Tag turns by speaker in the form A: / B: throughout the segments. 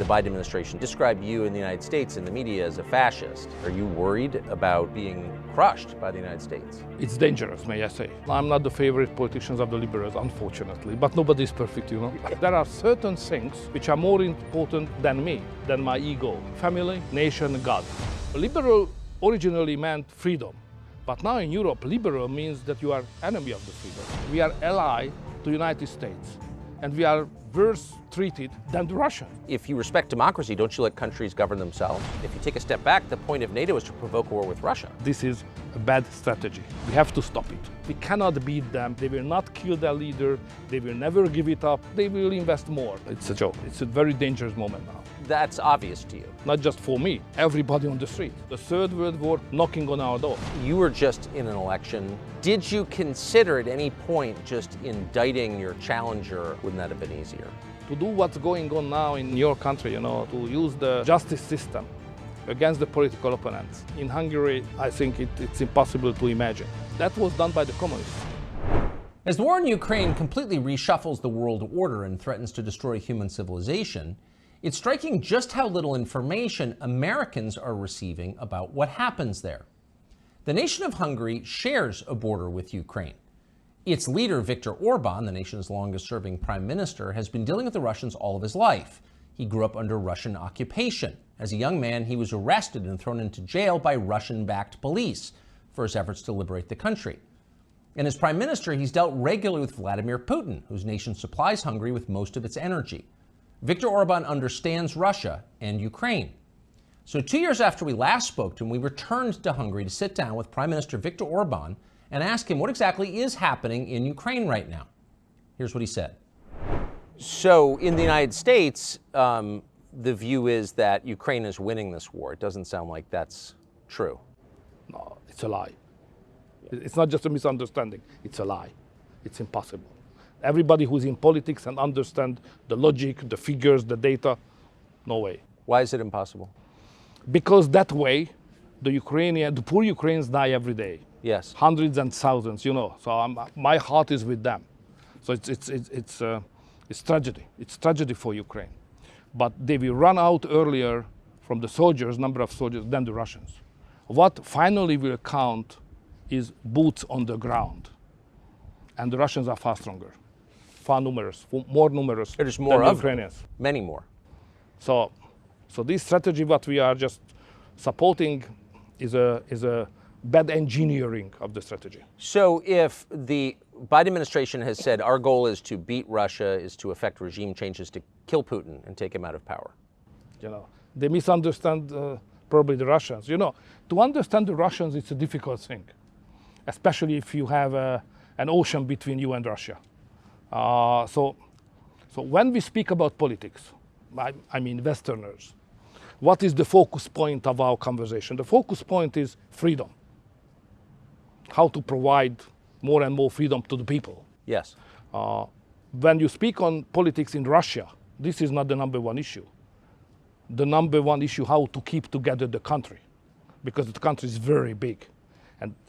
A: The Biden administration described you in the United States in the media as a fascist. Are you worried about being crushed by the United States?
B: It's dangerous, may I say. I'm not the favorite politicians of the liberals, unfortunately, but nobody is perfect, you know. There are certain things which are more important than me, than my ego. Family, nation, God. Liberal originally meant freedom, but now in Europe, liberal means that you are enemy of the freedom. We are ally to the United States, and we are worse treated than the Russians.
A: If you respect democracy, don't you let countries govern themselves? If you take a step back, the point of NATO is to provoke war with Russia.
B: This is a bad strategy. We have to stop it. We cannot beat them. They will not kill their leader. They will never give it up. They will invest more. It's a joke. It's a very dangerous moment now.
A: That's obvious to you.
B: Not just for me, everybody on the street. The Third World War knocking on our door.
A: You were just in an election. Did you consider at any point just indicting your challenger? Wouldn't that have been easier?
B: To do what's going on now in your country, you know, to use the justice system against the political opponents. In Hungary, I think it's impossible to imagine. That was done by the communists.
A: As the war in Ukraine completely reshuffles the world order and threatens to destroy human civilization, it's striking just how little information Americans are receiving about what happens there. The nation of Hungary shares a border with Ukraine. Its leader, Viktor Orban, the nation's longest-serving prime minister, has been dealing with the Russians all of his life. He grew up under Russian occupation. As a young man, he was arrested and thrown into jail by Russian-backed police for his efforts to liberate the country. And as prime minister, he's dealt regularly with Vladimir Putin, whose nation supplies Hungary with most of its energy. Viktor Orban understands Russia and Ukraine. So 2 years after we last spoke to him, we returned to Hungary to sit down with Prime Minister Viktor Orban and ask him what exactly is happening in Ukraine right now. Here's what he said. So in the United States, the view is that Ukraine is winning this war. It doesn't sound like that's true.
B: No, it's a lie. It's not just a misunderstanding. It's a lie. It's impossible. Everybody who's in politics and understand the logic, the figures, the data, no way.
A: Why is it impossible?
B: Because that way, the poor Ukrainians die every day.
A: Yes.
B: Hundreds and thousands, you know. So my heart is with them. So it's tragedy. It's tragedy for Ukraine. But they will run out earlier from the soldiers, number of soldiers, than the Russians. What finally will count is boots on the ground. And the Russians are far stronger, far numerous, more numerous
A: There's more
B: than
A: of
B: the Ukrainians.
A: Them. Many more.
B: So this strategy, what we are just supporting, is a bad engineering of the strategy. So if the Biden administration has said our goal is to beat Russia, is to effect regime changes to kill Putin and take him out of power. You know, they misunderstand probably the Russians. You know, to understand the Russians, it's a difficult thing, especially if you have an ocean between you and Russia. So when we speak about politics, I mean Westerners, what is the focus point of our conversation? The focus point is freedom. How to provide more and more freedom to the people.
A: Yes.
B: When you speak on politics in Russia, this is not the number one issue. The number one issue, how to keep together the country, because the country is very big.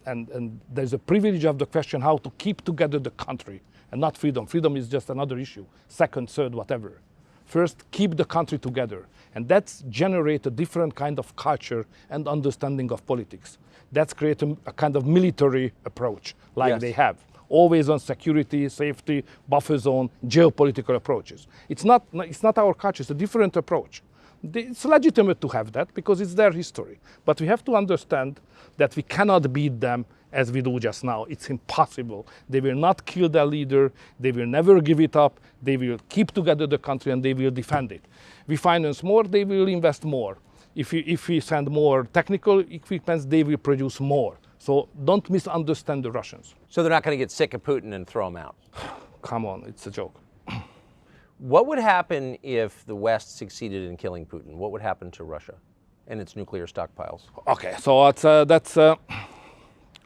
B: And there's a privilege of the question how to keep together the country and not freedom. Freedom is just another issue, second, third, whatever. First, keep the country together. And that's generate a different kind of culture and understanding of politics. That's create a kind of military approach, like
A: yes.
B: they have. Always on security, safety, buffer zone, geopolitical approaches. It's not our culture, it's a different approach. It's legitimate to have that because it's their history. But we have to understand that we cannot beat them as we do just now. It's impossible. They will not kill their leader. They will never give it up. They will keep together the country and they will defend it. We finance more, they will invest more. If we send more technical equipment, they will produce more. So don't misunderstand the Russians.
A: So they're not going to get sick of Putin and throw him out?
B: Come on, it's a joke.
A: What would happen if the West succeeded in killing Putin? What would happen to Russia and its nuclear stockpiles?
B: Okay, so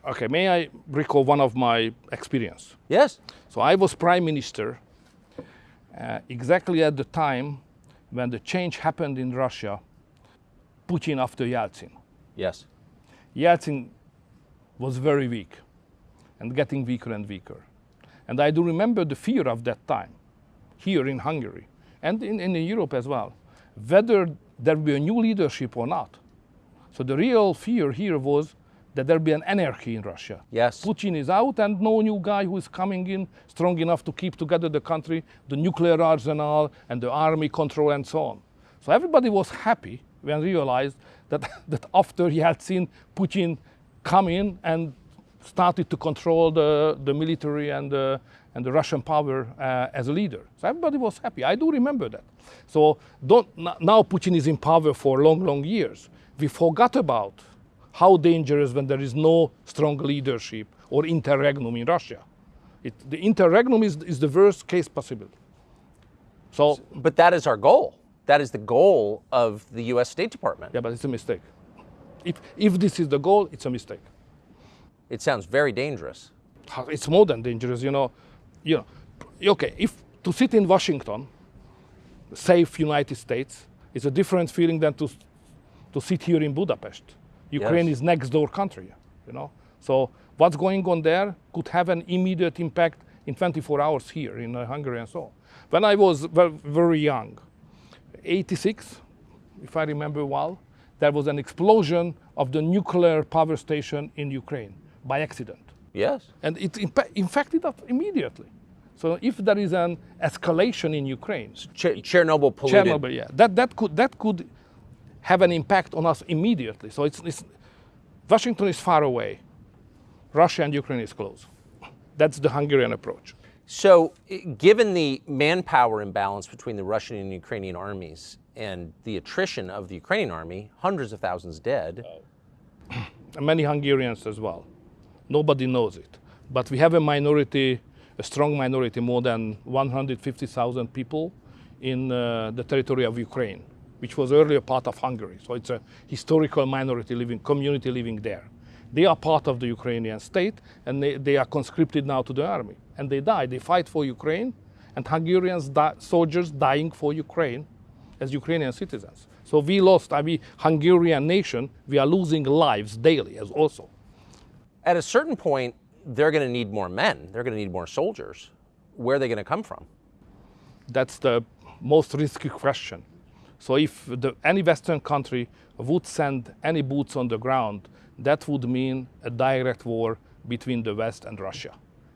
B: okay, may I recall one of my experience?
A: Yes.
B: So I was prime minister exactly at the time when the change happened in Russia, Putin after Yeltsin.
A: Yes.
B: Yeltsin was very weak and getting weaker and weaker. And I do remember the fear of that time here in Hungary and in Europe as well. whether there will be a new leadership or not. So the real fear here was that there will be an anarchy in Russia.
A: Yes.
B: Putin is out and no new guy who is coming in strong enough to keep together the country, the nuclear arsenal and the army control and so on. So everybody was happy when realized that, that after he had seen Putin come in and started to control the military and the Russian power as a leader. So everybody was happy. I do remember that. So now Putin is in power for long, long years. We forgot about how dangerous when there is no strong leadership or interregnum in Russia. The interregnum is the worst case possible. So,
A: but that is our goal. That is the goal of the U.S. State Department.
B: Yeah, but it's a mistake. If this is the goal, it's a mistake.
A: It sounds very dangerous.
B: It's more than dangerous, you know. Okay, if to sit in Washington, safe United States, is a different feeling than to sit here in Budapest. Ukraine is next door country, you know. So what's going on there could have an immediate impact in 24 hours here in Hungary and so on. When I was very young, 86, if I remember well, there was an explosion of the nuclear power station in Ukraine by accident.
A: Yes.
B: And it infected us immediately. So if there is an escalation in Ukraine,
A: Chernobyl polluted.
B: Chernobyl, yeah, that could have an impact on us immediately. So Washington is far away, Russia and Ukraine is close. That's the Hungarian approach.
A: So, given the manpower imbalance between the Russian and Ukrainian armies and the attrition of the Ukrainian army, hundreds of thousands dead.
B: And many Hungarians as well. Nobody knows it. But we have a minority, a strong minority, more than 150,000 people in the territory of Ukraine, which was earlier part of Hungary. So it's a historical minority community living there. They are part of the Ukrainian state, and they are conscripted now to the army. And they die. They fight for Ukraine, and Hungarians, soldiers dying for Ukraine as Ukrainian citizens. So we lost, Hungarian nation, we are losing lives daily as also.
A: At a certain point, they're going to need more men. They're going to need more soldiers. Where are they going to come from?
B: That's the most risky question. So if any Western country would send any boots on the ground, that would mean a direct war between the West and Russia.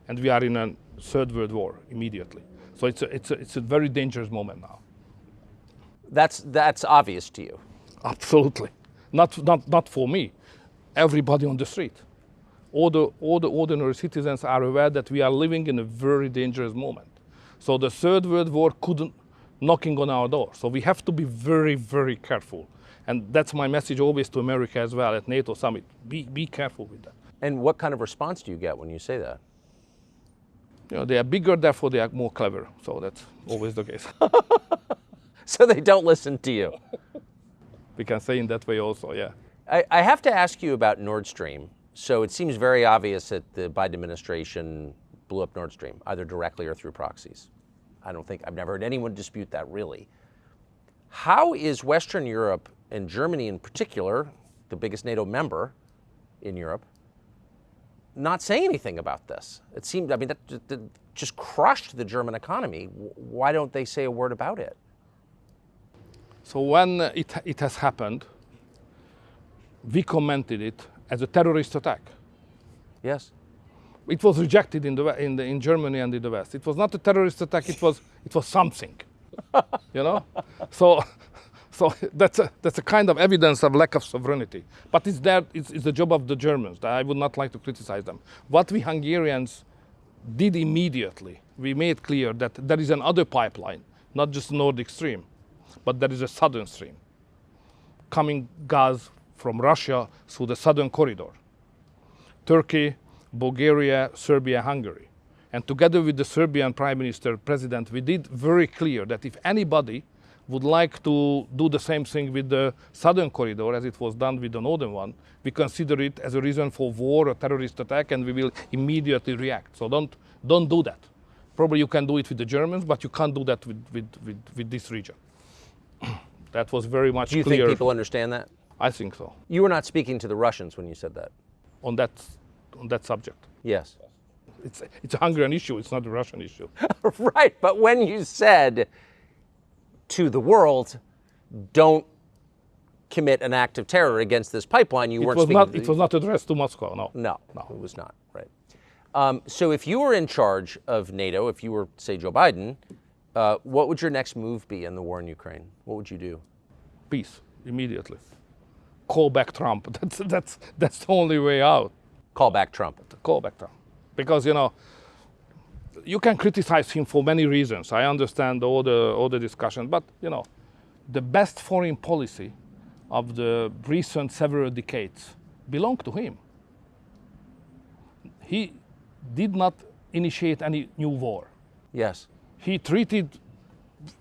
B: And we are in a third world war immediately. So it's a very dangerous moment now.
A: That's obvious to you.
B: Absolutely. Not for me. Everybody on the street. All the ordinary citizens are aware that we are living in a very dangerous moment. So the third world war couldn't knocking on our door. So we have to be very, very careful. And that's my message always to America as well at NATO summit. Be careful with that.
A: And what kind of response do you get when you say that?
B: You know, they are bigger, therefore they are more clever. So that's always the case.
A: So they don't listen to you.
B: We can say in that way also, yeah.
A: I have to ask you about Nord Stream. So it seems very obvious that the Biden administration blew up Nord Stream, either directly or through proxies. I've never heard anyone dispute that, really. How is Western Europe, and Germany in particular, the biggest NATO member in Europe, not saying anything about this? It seemed, that just crushed the German economy. Why don't they say a word about it?
B: So when it has happened, we commented it as a terrorist attack.
A: Yes.
B: It was rejected in Germany and in the West. It was not a terrorist attack. It was something, you know. So that's a kind of evidence of lack of sovereignty. But it's the job of the Germans. I would not like to criticize them. What we Hungarians did immediately, we made clear that there is another pipeline, not just Nordic Stream, but there is a southern stream, coming gas from Russia through the southern corridor. Turkey, Bulgaria, Serbia, Hungary. And together with the Serbian Prime Minister, President, we did very clear that if anybody would like to do the same thing with the southern corridor as it was done with the northern one, we consider it as a reason for war or terrorist attack, and we will immediately react. So don't do that. Probably you can do it with the Germans, but you can't do that with this region. That was very much clear.
A: Do you think people understand that?
B: I think so.
A: You were not speaking to the Russians when you said that.
B: On that subject.
A: Yes.
B: It's a Hungarian issue, it's not a Russian issue.
A: Right, but when you said to the world, don't commit an act of terror against this pipeline. You weren't speaking.
B: It was not addressed to Moscow. No.
A: No, it was not. Right. So if you were in charge of NATO, if you were, say, Joe Biden, what would your next move be in the war in Ukraine? What would you do?
B: Peace immediately. Call back Trump. That's the only way out.
A: Call back Trump.
B: Call back Trump, because you can criticize him for many reasons. I understand all the discussion, but the best foreign policy of the recent several decades belonged to him. He did not initiate any new war.
A: Yes.
B: He treated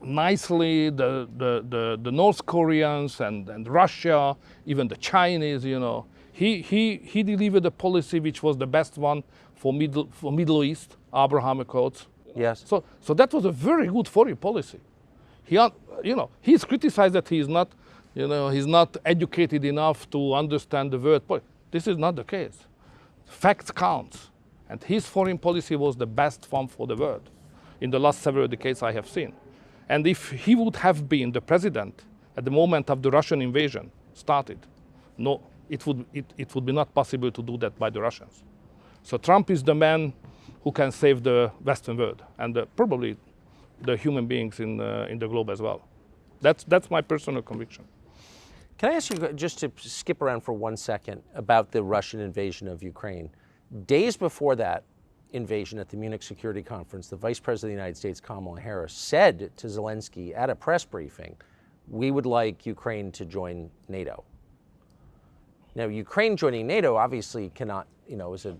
B: nicely the North Koreans and Russia, even the Chinese. He delivered a policy which was the best one for Middle East, Abraham Accords.
A: Yes.
B: So that was a very good foreign policy. He's criticized that he's not educated enough to understand the world. This is not the case. Facts count, and his foreign policy was the best one for the world in the last several decades I have seen. And if he would have been the president at the moment of the Russian invasion started, no, it would be not possible to do that by the Russians. So Trump is the man who can save the Western world and probably the human beings in the globe as well. That's my personal conviction.
A: Can I ask you, just to skip around for 1 second, about the Russian invasion of Ukraine? Days before that invasion at the Munich Security Conference, the Vice President of the United States, Kamala Harris, said to Zelensky at a press briefing, we would like Ukraine to join NATO. Now, Ukraine joining NATO obviously cannot, is a...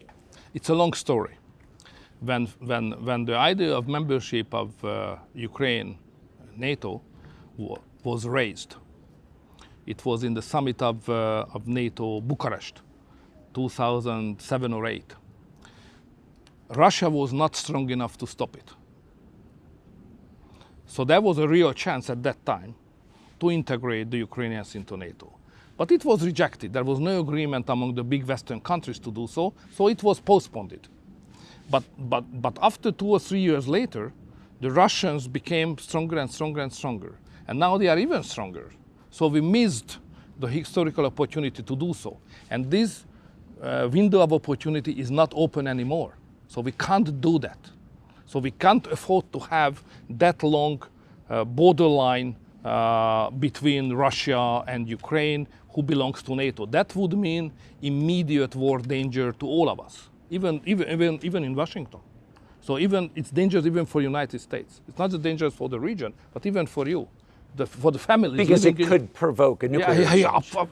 B: It's a long story. When the idea of membership of Ukraine, NATO, was raised, it was in the summit of NATO, Bucharest, 2007 or 8. Russia was not strong enough to stop it. So there was a real chance at that time to integrate the Ukrainians into NATO. But it was rejected. There was no agreement among the big Western countries to do so, so it was postponed. But after 2 or 3 years later, the Russians became stronger and stronger and stronger. And now they are even stronger. So we missed the historical opportunity to do so. And this window of opportunity is not open anymore. So we can't do that. So we can't afford to have that long borderline between Russia and Ukraine, who belongs to NATO. That would mean immediate war danger to all of us, even in Washington. So it's dangerous even for the United States. It's not just dangerous for the region, but even for you, for the families.
A: Because it could provoke a nuclear exchange.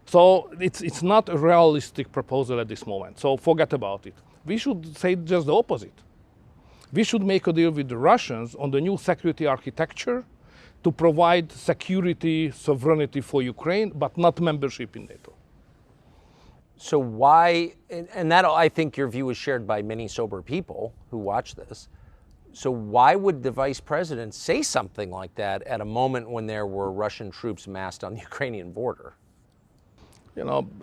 B: So it's not a realistic proposal at this moment. So forget about it. We should say just the opposite. We should make a deal with the Russians on the new security architecture to provide security, sovereignty for Ukraine, but not membership in NATO.
A: So why, and that I think your view is shared by many sober people who watch this, so why would the vice president say something like that at a moment when there were Russian troops massed on the Ukrainian border?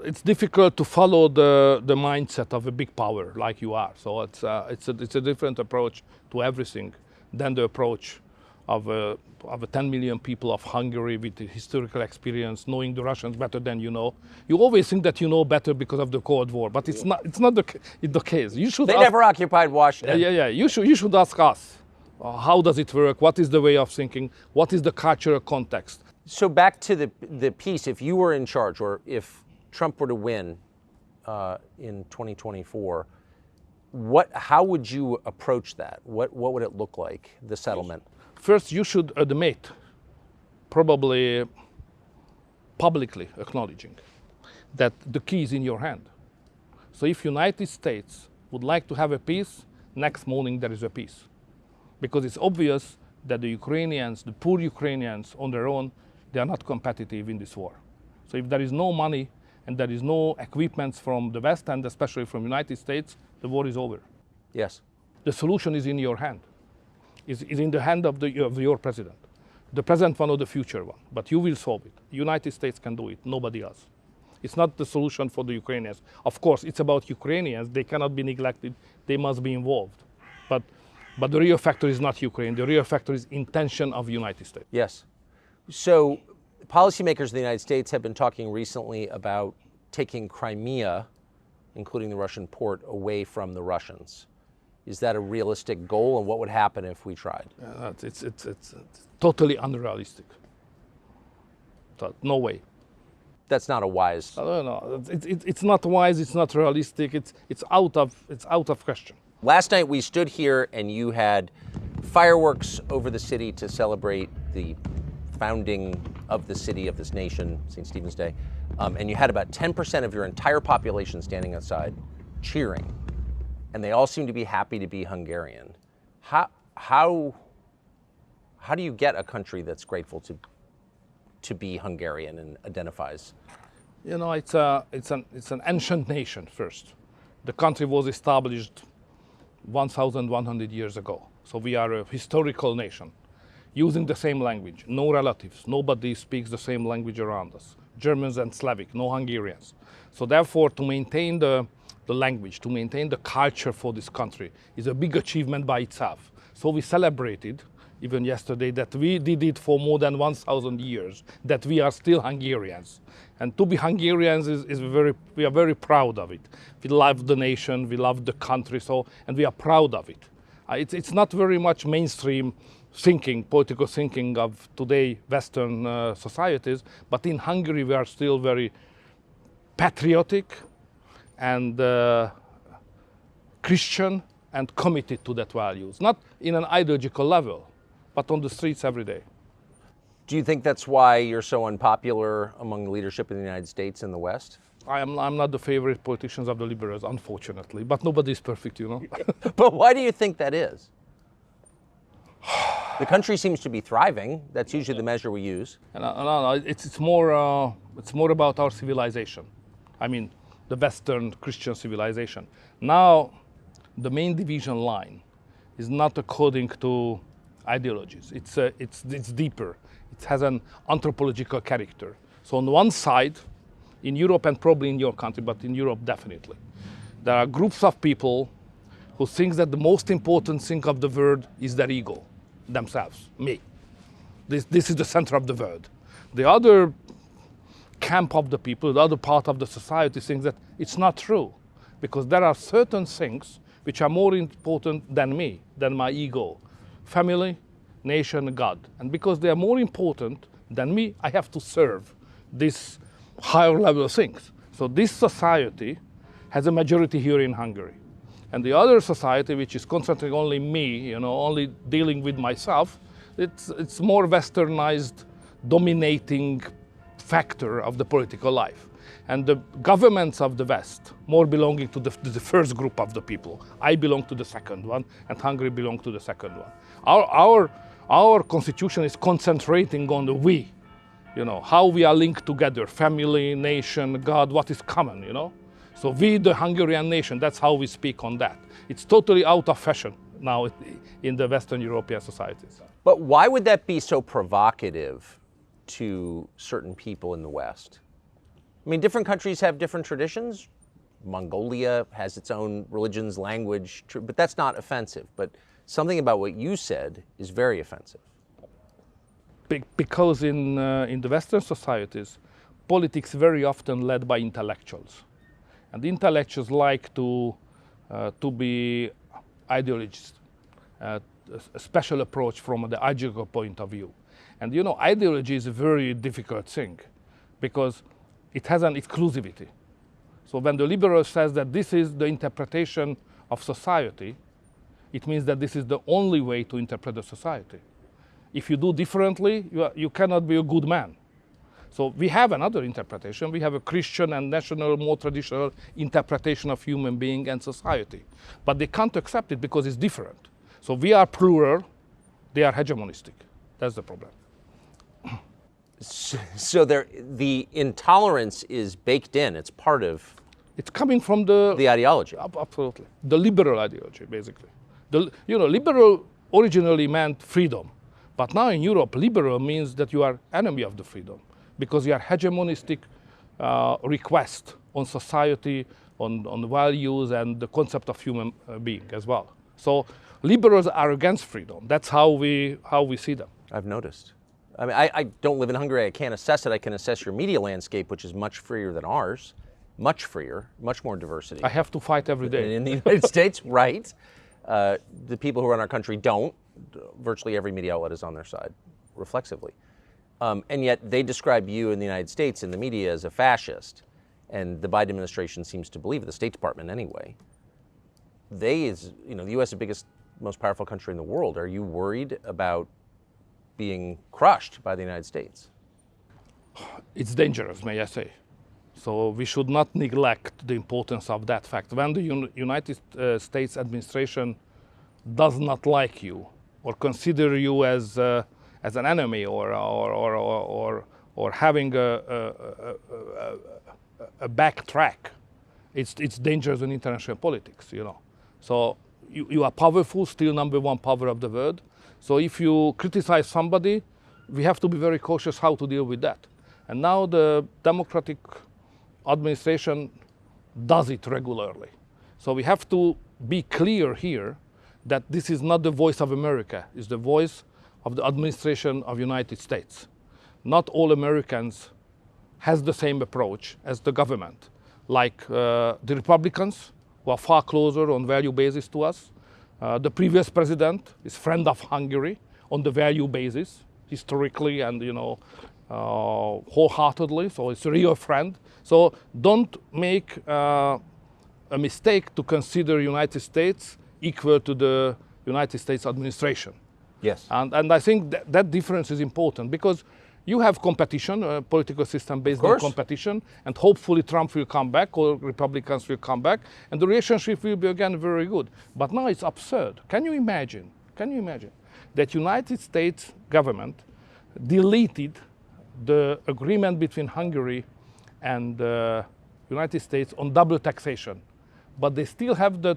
B: It's difficult to follow the mindset of a big power like you are. So it's a different approach to everything than the approach of 10 million people of Hungary with the historical experience, knowing the Russians better than you know. You always think that you know better because of the Cold War, but it's not the case. You should.
A: They never occupied Washington.
B: Yeah. You should ask us. How does it work? What is the way of thinking? What is the cultural context?
A: So back to the piece. If you were in charge, or if Trump were to win in 2024, how would you approach that? What would it look like, the settlement?
B: First, you should admit, probably publicly acknowledging, that the key is in your hand. So if United States would like to have a peace, next morning there is a peace. Because it's obvious that the Ukrainians, the poor Ukrainians on their own, they are not competitive in this war. So if there is no money and there is no equipment from the West and especially from the United States, the war is over.
A: Yes.
B: The solution is in your hand. Is in the hand of your president. The present one or the future one. But you will solve it. The United States can do it, nobody else. It's not the solution for the Ukrainians. Of course, it's about Ukrainians. They cannot be neglected. They must be involved. But the real factor is not Ukraine. The real factor is intention of the United States.
A: Yes. So policymakers in the United States have been talking recently about taking Crimea, including the Russian port, away from the Russians. Is that a realistic goal, and what would happen if we tried?
B: It's totally unrealistic. So, no way.
A: That's not a wise.
B: No, it's not wise. It's not realistic. It's out of question.
A: Last night we stood here and you had fireworks over the city to celebrate the founding of the city, of this nation, St. Stephen's Day, and you had about 10% of your entire population standing outside cheering, and they all seem to be happy to be Hungarian. How do you get a country that's grateful to be Hungarian and identifies?
B: You know, it's an ancient nation first. The country was established 1,100 years ago. So we are a historical nation, using the same language, no relatives, nobody speaks the same language around us. Germans and Slavic, no Hungarians. So therefore, to maintain the language, to maintain the culture for this country is a big achievement by itself. So we celebrated, even yesterday, that we did it for more than 1,000 years, that we are still Hungarians. And to be Hungarians we are very proud of it. We love the nation, we love the country, and we are proud of it. It's not very much mainstream thinking, political thinking of today Western societies, but in Hungary we are still very patriotic and Christian and committed to that values, not in an ideological level, but on the streets every day.
A: Do you think that's why you're so unpopular among the leadership in the United States and the West?
B: I'm not the favorite politicians of the liberals, unfortunately, but nobody is perfect, you know.
A: But why do you think that is? The country seems to be thriving. That's usually the measure we use.
B: No, it's more about our civilization. I mean, the Western Christian civilization. Now, the main division line is not according to ideologies. It's deeper. It has an anthropological character. So on one side, in Europe and probably in your country, but in Europe definitely, there are groups of people who think that the most important thing of the world is their ego, themselves, me. This is the center of the world. The other camp of the people, the other part of the society thinks that it's not true, because there are certain things which are more important than me, than my ego. Family, nation, God. And because they are more important than me, I have to serve these higher level things. So this society has a majority here in Hungary. And the other society, which is concentrating only me, you know, only dealing with myself, it's more westernized, dominating factor of the political life. And the governments of the West, more belonging to the first group of the people. I belong to the second one, and Hungary belongs to the second one. Our constitution is concentrating on the we, you know, how we are linked together, family, nation, God, what is common, you know. So we, the Hungarian nation, that's how we speak on that. It's totally out of fashion now in the Western European societies.
A: But why would that be so provocative to certain people in the West? I mean, different countries have different traditions. Mongolia has its own religions, language, but that's not offensive. But something about what you said is very offensive.
B: Because in the Western societies, politics very often led by intellectuals. And the intellectuals like to be ideologists, a special approach from the ideological point of view. And you know, ideology is a very difficult thing because it has an exclusivity. So when the liberal says that this is the interpretation of society, it means that this is the only way to interpret the society. If you do differently, you cannot be a good man. So we have another interpretation. We have a Christian and national, more traditional interpretation of human being and society. But they can't accept it because it's different. So we are plural, they are hegemonistic. That's the problem.
A: So the intolerance is baked in. It's part of.
B: It's coming from the
A: ideology.
B: Absolutely, the liberal ideology, basically. Liberal originally meant freedom, but now in Europe, liberal means that you are enemy of the freedom because you are hegemonistic request on society, on values, and the concept of human being as well. So liberals are against freedom. That's how we see them.
A: I've noticed. I mean, I don't live in Hungary. I can't assess it. I can assess your media landscape, which is much freer than ours. Much freer, much more diversity.
B: I have to fight every day.
A: In the United States, right. The people who run our country don't. Virtually every media outlet is on their side, reflexively. And yet they describe you in the United States in the media as a fascist. And the Biden administration seems to believe it, the State Department anyway. The U.S. is the biggest, most powerful country in the world. Are you worried about being crushed by the United States?
B: It's dangerous, may I say. So we should not neglect the importance of that fact. When the United States administration does not like you or consider you as an enemy or having a backtrack, it's dangerous in international politics, you know. So you are powerful, still number one power of the world. So if you criticize somebody, we have to be very cautious how to deal with that. And now the Democratic administration does it regularly. So we have to be clear here that this is not the voice of America, it's the voice of the administration of the United States. Not all Americans has the same approach as the government. Like the Republicans, who are far closer on value basis to us. The previous president is friend of Hungary on the value basis, historically and, you know, wholeheartedly, so it's a real friend. So don't make a mistake to consider United States equal to the United States administration.
A: Yes.
B: And I think that difference is important because you have competition, a political system based on competition, and hopefully Trump will come back or Republicans will come back, and the relationship will be again very good. But now it's absurd. Can you imagine that United States government deleted the agreement between Hungary and the United States on double taxation, but they still have the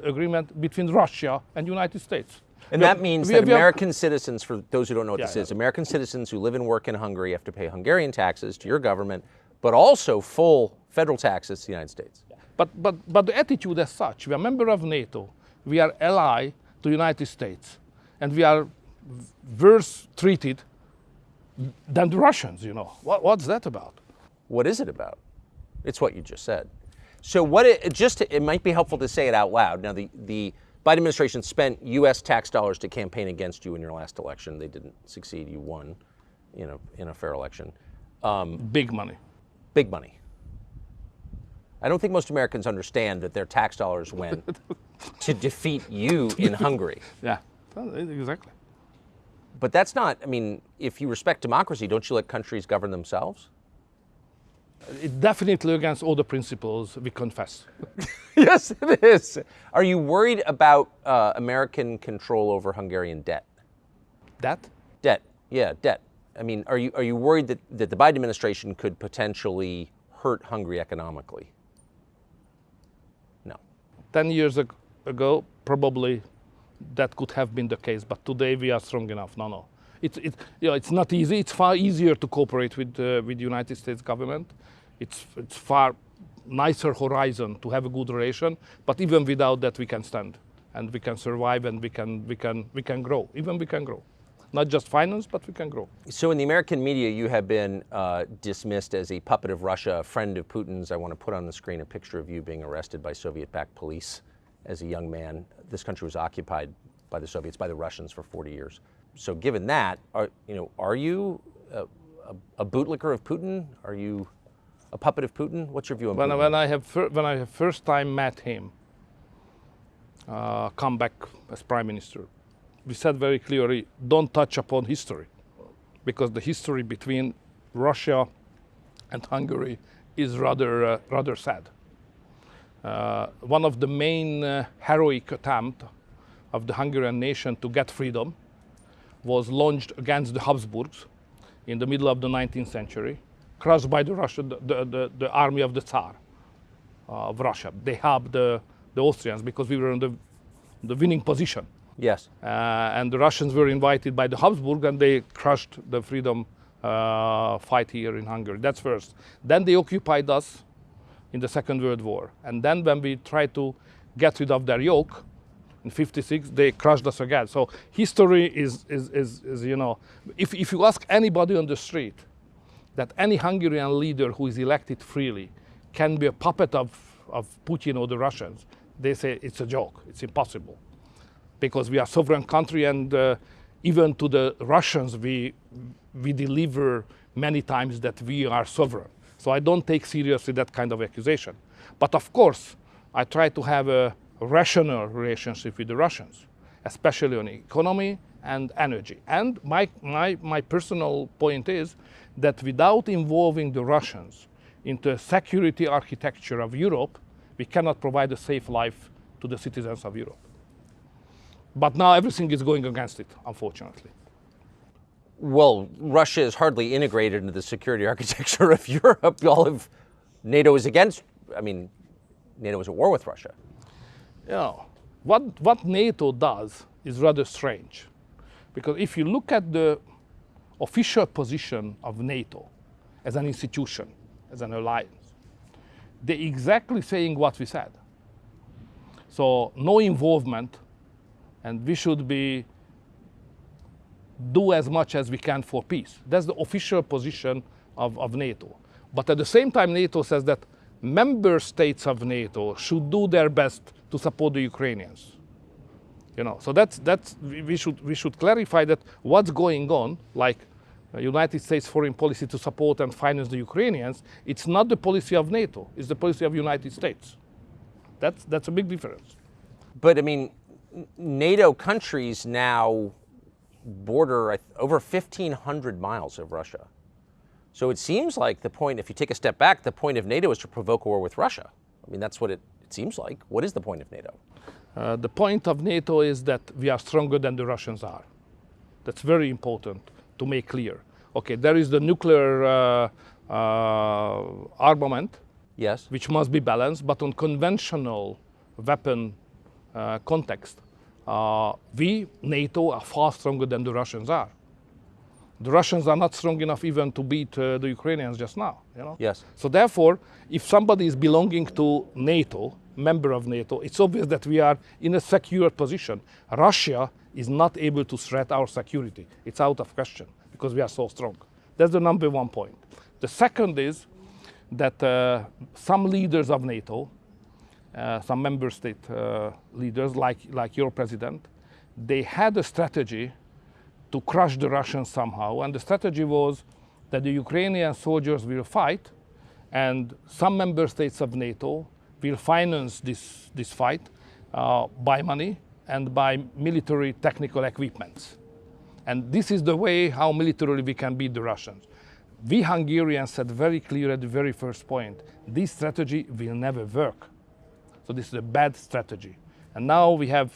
B: agreement between Russia and United States.
A: And that means that American citizens, for those who don't know what this is, American citizens who live and work in Hungary have to pay Hungarian taxes to your government, but also full federal taxes to the United States.
B: But the attitude as such, we are a member of NATO, we are ally to the United States, and we are worse treated than the Russians, you know. What's that about?
A: What is it about? It's what you just said. So it might be helpful to say it out loud. Now, the Biden administration spent U.S. tax dollars to campaign against you in your last election. They didn't succeed. You won, you know, in a fair election.
B: Big money.
A: Big money. I don't think most Americans understand that their tax dollars went to defeat you in Hungary.
B: Yeah, exactly.
A: But that's not, I mean, if you respect democracy, don't you let countries govern themselves?
B: It's definitely against all the principles we confess.
A: Yes, it is. Are you worried about American control over Hungarian debt?
B: Debt?
A: Debt, yeah, debt. I mean, are you worried that the Biden administration could potentially hurt Hungary economically? No.
B: 10 years ago, probably that could have been the case, but today we are strong enough. No. It's not easy. It's far easier to cooperate with the United States government. It's far nicer horizon to have a good relation. But even without that, we can stand and we can survive and we can grow. Even we can grow, not just finance, but we can grow.
A: So in the American media, you have been dismissed as a puppet of Russia, a friend of Putin's. I want to put on the screen a picture of you being arrested by Soviet-backed police as a young man. This country was occupied by the Soviets, by the Russians for 40 years. So given that, are you a bootlicker of Putin? Are you a puppet of Putin? What's your view on Putin?
B: When I have first time met him, come back as prime minister, we said very clearly, don't touch upon history, because the history between Russia and Hungary is rather sad. One of the main heroic attempts of the Hungarian nation to get freedom was launched against the Habsburgs in the middle of the 19th century, crushed by the army of the Tsar of Russia. They helped the Austrians because we were in the winning position.
A: Yes.
B: And the Russians were invited by the Habsburg and they crushed the freedom fight here in Hungary. That's first. Then they occupied us in the Second World War. And then when we tried to get rid of their yoke, In 56, they crushed us again. So history is you know, if you ask anybody on the street that any Hungarian leader who is elected freely can be a puppet of Putin or the Russians, they say it's a joke, it's impossible. Because we are a sovereign country, and even to the Russians we deliver many times that we are sovereign. So I don't take seriously that kind of accusation. But of course, I try to have a rational relationship with the Russians, especially on economy and energy. And my personal point is that without involving the Russians into a security architecture of Europe, we cannot provide a safe life to the citizens of Europe. But now everything is going against it, unfortunately.
A: Well, Russia is hardly integrated into the security architecture of Europe. All of NATO is against, I mean, NATO is at war with Russia.
B: You know, what NATO does is rather strange. Because if you look at the official position of NATO as an institution, as an alliance, they're exactly saying what we said. So no involvement, and we should do as much as we can for peace. That's the official position of NATO. But at the same time, NATO says that member states of NATO should do their best to support the Ukrainians. You know, so we should clarify that what's going on, like United States foreign policy to support and finance the Ukrainians, it's not the policy of NATO, it's the policy of United States. That's a big difference.
A: But I mean, NATO countries now border over 1,500 miles of Russia. So it seems like the point, if you take a step back, the point of NATO is to provoke a war with Russia. I mean, that's what it seems like. What is the point of NATO?
B: The point of NATO is that we are stronger than the Russians are. That's very important to make clear. Okay, there is the nuclear armament,
A: yes,
B: which must be balanced, but on conventional weapon context, we, NATO, are far stronger than the Russians are. The Russians are not strong enough even to beat the Ukrainians just now. You know?
A: Yes.
B: So therefore, if somebody is belonging to NATO, member of NATO, it's obvious that we are in a secure position. Russia is not able to threat our security. It's out of question because we are so strong. That's the number one point. The second is that some leaders of NATO, some member state leaders like your president, they had a strategy to crush the Russians somehow. And the strategy was that the Ukrainian soldiers will fight and some member states of NATO will finance this fight by money and by military technical equipments. And this is the way how militarily we can beat the Russians. We Hungarians said very clear at the very first point, this strategy will never work. So this is a bad strategy. And now we have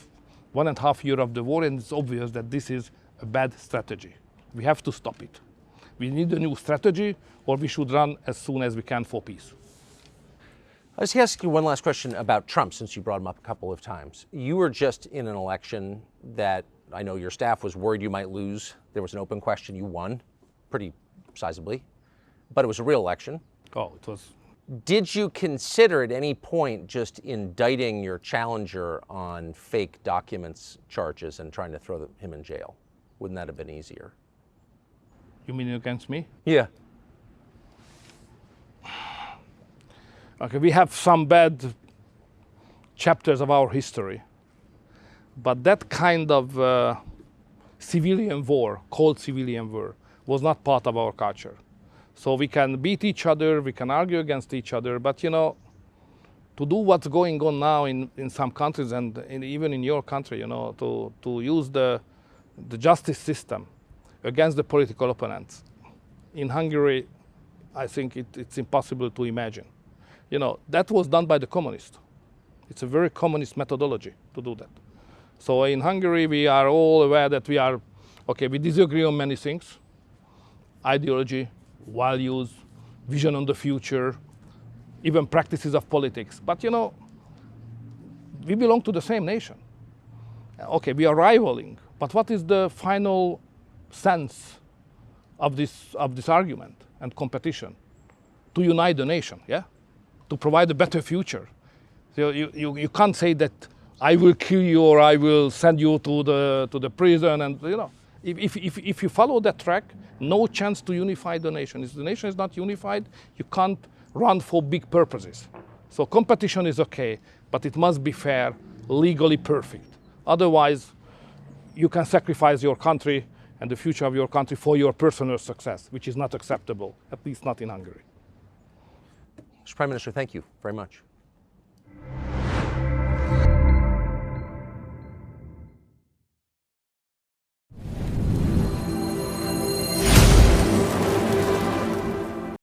B: 1.5 years of the war, and it's obvious that this is a bad strategy. We have to stop it. We need a new strategy, or we should run as soon as we can for peace.
A: Let's ask you one last question about Trump, since you brought him up a couple of times. You were just in an election that I know your staff was worried you might lose. There was an open question. You won pretty sizably, but it was a real election.
B: Oh, it was.
A: Did you consider at any point just indicting your challenger on fake documents charges and trying to throw him in jail? Wouldn't that have been easier?
B: You mean against me?
A: Yeah.
B: Okay, we have some bad chapters of our history, but that kind of civilian war, cold civilian war, was not part of our culture. So we can beat each other, we can argue against each other, but you know, to do what's going on now in some countries and even in your country, you know, to use the justice system against the political opponents. In Hungary, I think it's impossible to imagine. You know, that was done by the communists. It's a very communist methodology to do that. So in Hungary, we are all aware that we disagree on many things, ideology, values, vision on the future, even practices of politics. But you know, we belong to the same nation. Okay, we are rivaling, but what is the final sense of this argument and competition? To unite the nation, yeah? To provide a better future. So you can't say that, I will kill you or I will send you to the prison, and you know, if you follow that track, no chance to unify the nation. If the nation is not unified, you can't run for big purposes. So competition is okay, but it must be fair, legally perfect. Otherwise, you can sacrifice your country and the future of your country for your personal success, which is not acceptable, at least not in Hungary.
A: Mr. Prime Minister, thank you very much.